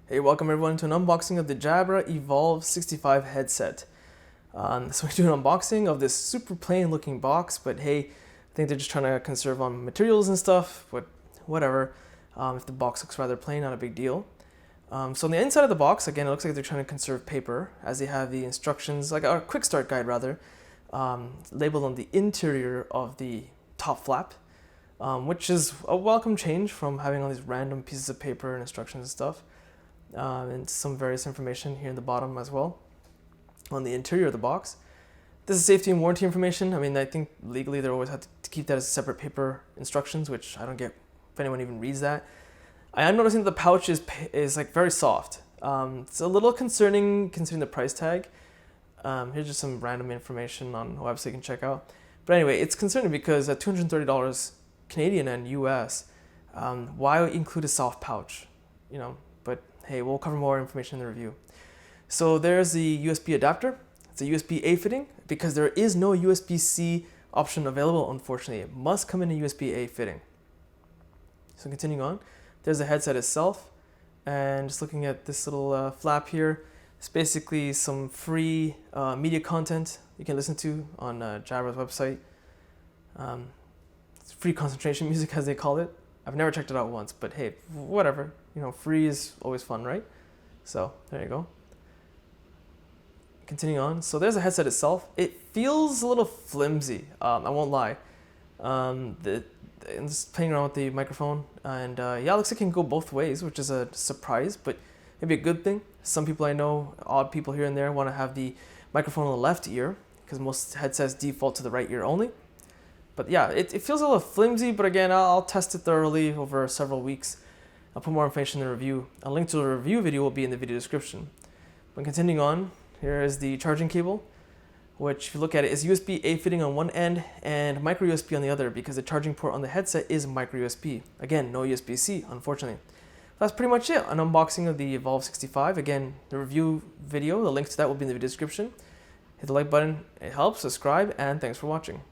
Hey, welcome everyone to an unboxing of the Jabra Evolve 65 headset. So we do an unboxing of this super plain looking box, but hey, I think they're just trying to conserve on materials and stuff, but whatever. If the box looks rather plain, not a big deal. So on the inside of the box, again, it looks like they're trying to conserve paper, as they have the instructions, like a quick start guide rather, labeled on the interior of the top flap, which is a welcome change from having all these random pieces of paper and instructions and stuff. And some various information here in the bottom as well on the interior of the box. This is safety and warranty information. I mean, I think legally they always have to keep that as separate paper instructions, which I don't get if anyone even reads that. I am noticing that the pouch is like very soft. It's a little concerning considering the price tag. Here's just some random information on a website you can check out. But anyway, it's concerning because at $230 Canadian and US, why include a soft pouch? You know, but hey, we'll cover more information in the review. So there's the USB adapter. It's a USB-A fitting because there is no USB-C option available, unfortunately. It must come in a USB-A fitting. So continuing on, there's the headset itself. And just looking at this little flap here, it's basically some free media content you can listen to on Jabra's website. It's free concentration music, as they call it. I've never checked it out once, but hey, whatever. You know, free is always fun, right? So there you go. Continuing on, so there's the headset itself. It feels a little flimsy, I won't lie. I'm just playing around with the microphone, and yeah, it looks like it can go both ways, which is a surprise, but maybe a good thing. Some people I know, odd people here and there, want to have the microphone on the left ear, because most headsets default to the right ear only. But yeah, it feels a little flimsy, but again, I'll test it thoroughly over several weeks. I'll put more information in the review. A link to the review video will be in the video description. But continuing on, here is the charging cable, which if you look at it is USB-A fitting on one end and micro USB on the other, because the charging port on the headset is micro USB. Again, no USB-C, unfortunately. That's pretty much it, an unboxing of the Evolve 65. Again, the review video, the link to that will be in the video description. Hit the like button, it helps, subscribe, and thanks for watching.